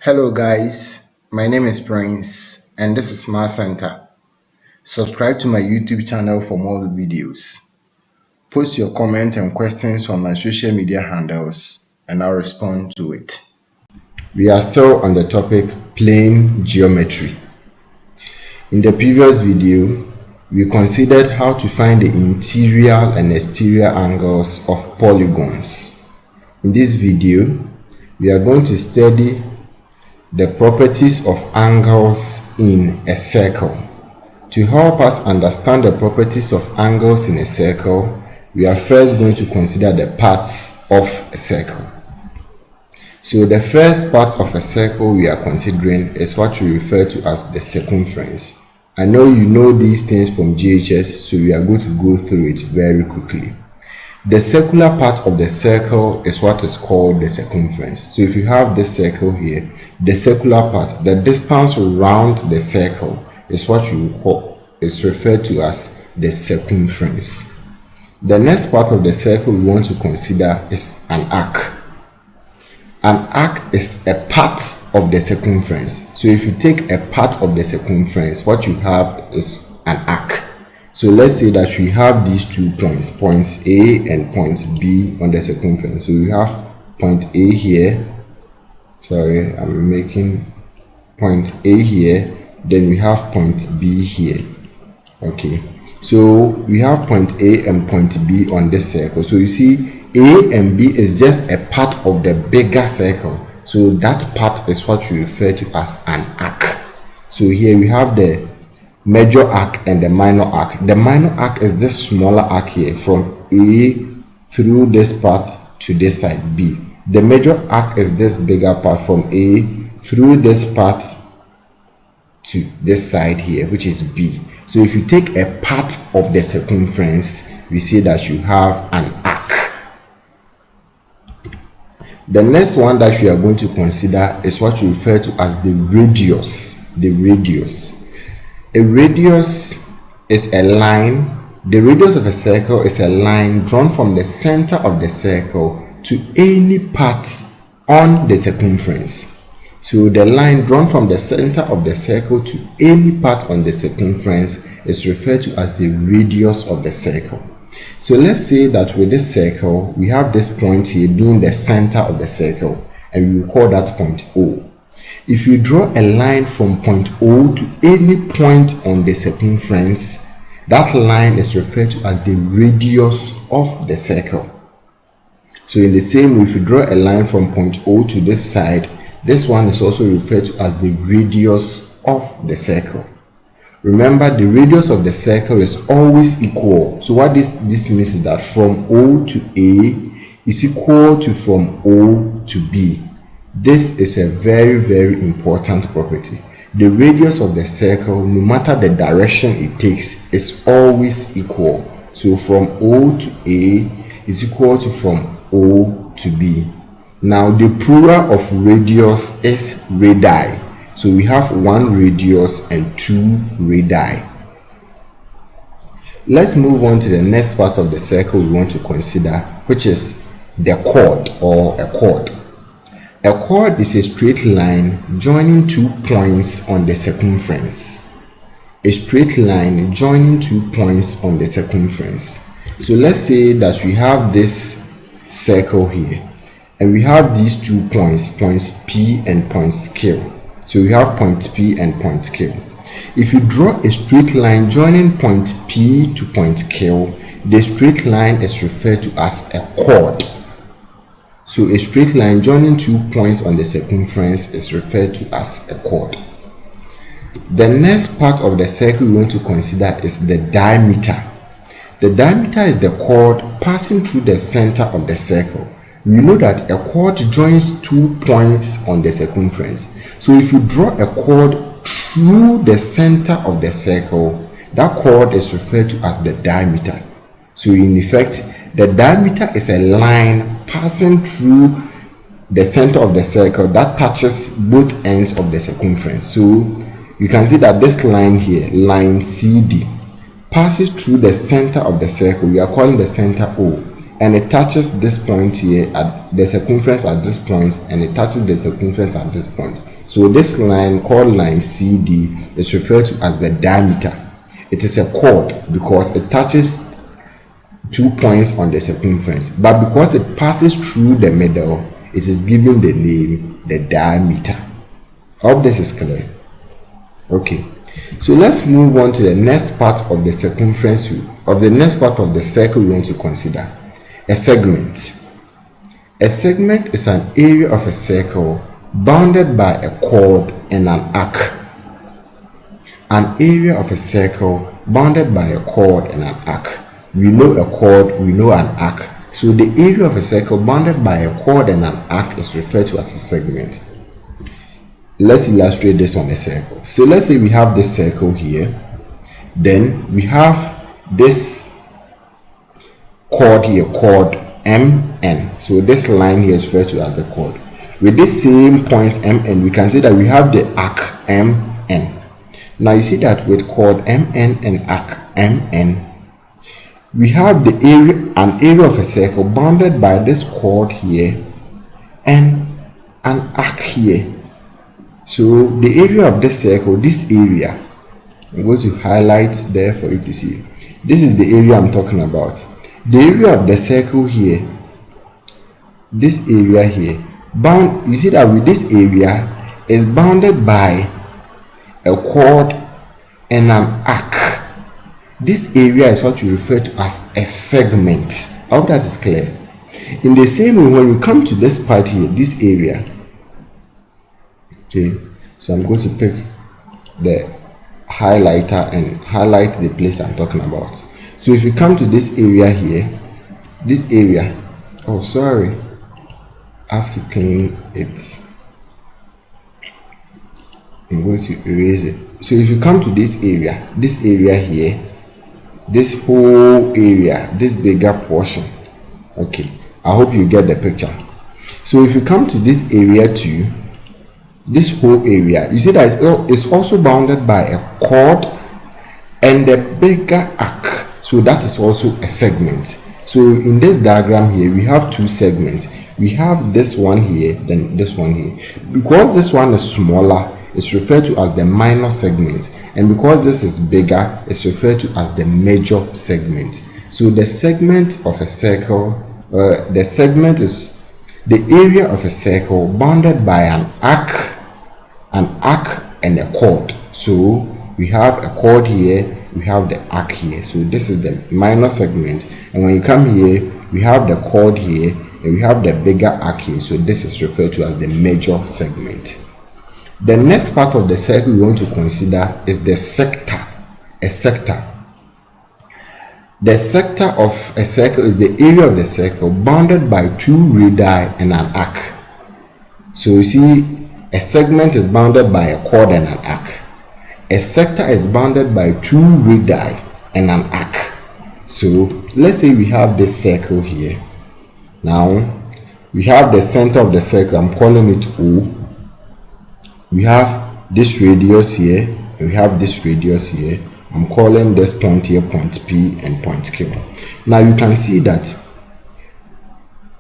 Hello guys, my name is Prince and this is Math Center. Subscribe to my YouTube channel for more videos. Post your comments and questions on my social media handles and I'll respond to it. We are still on the topic plane geometry. In the previous video, we considered how to find the interior and exterior angles of polygons. In this video, we are going to study the properties of angles in a circle. To help us understand the properties of angles in a circle, we are first going to consider the parts of a circle. So the first part of a circle we are considering is what we refer to as the circumference. I know you know these things from GHS, so we are going to go through it very quickly. The circular part of the circle is what is called the circumference. So if you have this circle here, the circular part, the distance around the circle is what is referred to as the circumference. The next part of the circle we want to consider is an arc. An arc is a part of the circumference. So if you take a part of the circumference, what you have is an arc. So let's say that we have these 2 points, points A and points B on the circumference. So we have point A here. Sorry, I'm making point A here. Then we have point B here. Okay. So we have point A and point B on this circle. So you see, A and B is just a part of the bigger circle. So that part is what we refer to as an arc. So here we have the major arc and the minor arc. The minor arc is this smaller arc here from A through this path to this side B. The major arc is this bigger part from A through this path to this side here, which is B. So if you take a part of the circumference, we say that you have an arc. The next one that we are going to consider is what we refer to as the radius. The radius. A radius is a line. The radius of a circle is a line drawn from the center of the circle to any part on the circumference. So the line drawn from the center of the circle to any part on the circumference is referred to as the radius of the circle. So let's say that with this circle, we have this point here being the center of the circle, and we will call that point O. If you draw a line from point O to any point on the circumference, that line is referred to as the radius of the circle. So in the same way, if you draw a line from point O to this side, this one is also referred to as the radius of the circle. Remember, the radius of the circle is always equal. So what this means is that from O to A is equal to from O to B. This is a very, very important property. The radius of the circle, no matter the direction it takes, is always equal. So from O to A is equal to from O to B. Now the plural of radius is radii. So we have 1 radius and 2 radii. Let's move on to the next part of the circle we want to consider, which is the chord or a chord. A chord is a straight line joining 2 points on the circumference. A straight line joining 2 points on the circumference. So let's say that we have this circle here, and we have these 2 points, points P and points Q. So we have point P and point Q. If you draw a straight line joining point P to point Q, the straight line is referred to as a chord. So a straight line joining 2 points on the circumference is referred to as a chord. The next part of the circle we want to consider is the diameter. The diameter is the chord passing through the center of the circle. We know that a chord joins 2 points on the circumference. So if you draw a chord through the center of the circle, that chord is referred to as the diameter. So in effect, the diameter is a line passing through the center of the circle that touches both ends of the circumference. So you can see that this line here, line CD, passes through the center of the circle. We are calling the center O, and it touches this point here at the circumference at this point, and it touches the circumference at this point. So this line called line CD is referred to as the diameter. It is a chord because it touches 2 points on the circumference, but because it passes through the middle, it is given the name the diameter. I hope this is clear. Okay, so let's move on to the next part of the circumference of the next part of the circle we want to consider. A segment. A segment is an area of a circle bounded by a chord and an arc. An area of a circle bounded by a chord and an arc. We know a chord, we know an arc. So the area of a circle bounded by a chord and an arc is referred to as a segment. Let's illustrate this on a circle. So let's say we have this circle here. Then we have this chord here, chord MN. So this line here is referred to as the chord. With this same points MN, we can say that we have the arc MN. Now you see that with chord MN and arc MN, we have the area, an area of a circle bounded by this chord here and an arc here. So the area of this circle, this area, I'm going to highlight there for you to see. This is the area I'm talking about. The area of the circle here, this area here, you see that with this area is bounded by a chord and an arc. This area is what we refer to as a segment. I hope that is clear. In the same way, when you come to this part here, this area, okay, so I'm going to pick the highlighter and highlight the place I'm talking about. So if you come to this area here, this area, oh sorry, I have to clean it. I'm going to erase it. So if you come to this area here, this whole area, this bigger portion, okay, I hope you get the picture. So if you come to this area too, this whole area, you see that it's also bounded by a chord and a bigger arc. So that is also a segment. So in this diagram here, we have two segments. We have this one here, then this one here. Because this one is smaller, it's referred to as the minor segment, and because this is bigger, it's referred to as the major segment. So the segment of a circle, the segment is the area of a circle bounded by an arc and a chord. So we have a chord here, we have the arc here. So this is the minor segment, and when you come here, we have the chord here and we have the bigger arc here. So this is referred to as the major segment. The next part of the circle we want to consider is the sector. A sector. The sector of a circle is the area of the circle bounded by two radii and an arc. So you see, a segment is bounded by a chord and an arc. A sector is bounded by two radii and an arc. So let's say we have this circle here. Now we have the center of the circle, I'm calling it O. We have this radius here, and we have this radius here. I'm calling this point here point P and point Q. Now you can see that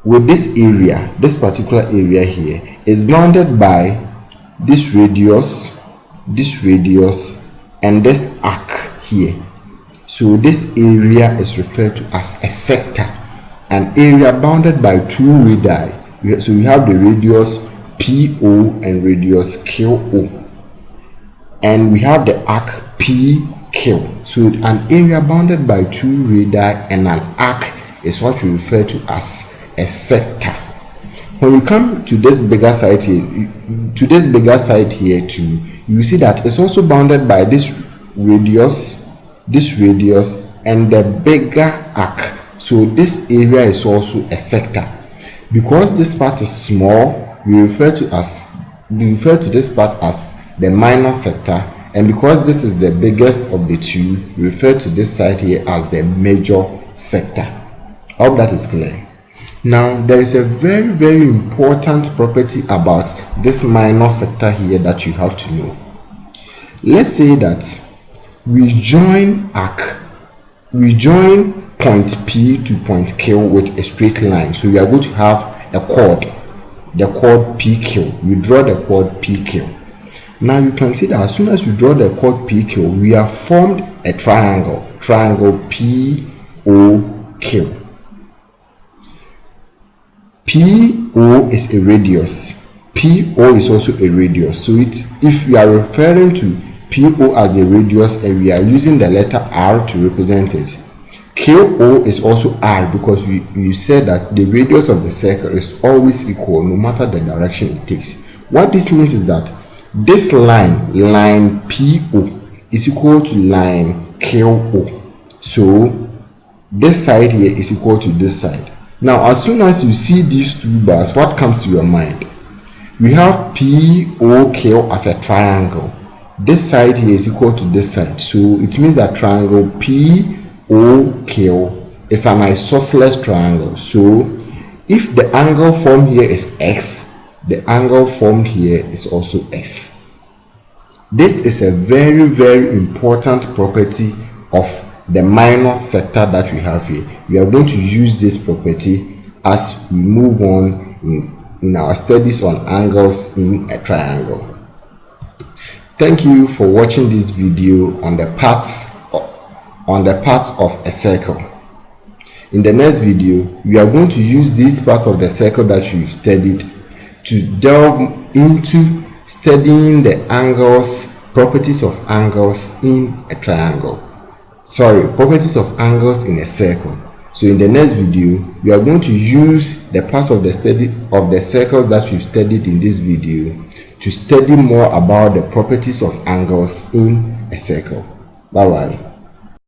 with this area, this particular area here is bounded by this radius, and this arc here. So this area is referred to as a sector, an area bounded by two radii. So we have the radius PO and radius QO, and we have the arc PQ. So an area bounded by two radii and an arc is what we refer to as a sector. When we come to this bigger side here, too, you see that it's also bounded by this radius, and the bigger arc. So this area is also a sector. Because this part is small, we refer to this part as the minor sector, and because this is the biggest of the two, we refer to this side here as the major sector. I hope that is clear. Now there is a very, very important property about this minor sector here that you have to know. Let's say that we join point P to point Q with a straight line. So we are going to have a chord, the chord PQ. We draw the chord PQ. Now you can see that as soon as you draw the chord PQ, we have formed a triangle POQ. PO is a radius, PO is also a radius. So if we are referring to PO as the radius and we are using the letter R to represent it, KO is also R because we said that the radius of the circle is always equal no matter the direction it takes. What this means is that this line PO is equal to line KO. So this side here is equal to this side. Now as soon as you see these two bars, what comes to your mind? We have POQ as a triangle. This side here is equal to this side. So it means that triangle POQ is an isosceles triangle. So if the angle formed here is X, the angle formed here is also X. This is a very, very important property of the minor sector that we have here. We are going to use this property as we move on in our studies on angles in a triangle. Thank you for watching this video on the parts of a circle. In the next video, we are going to use these parts of the circle that we've studied to delve into studying the angles, properties of angles in a triangle. Properties of angles in a circle. So in the next video, we are going to use the parts of the study of the circles that we've studied in this video to study more about the properties of angles in a circle. Bye bye.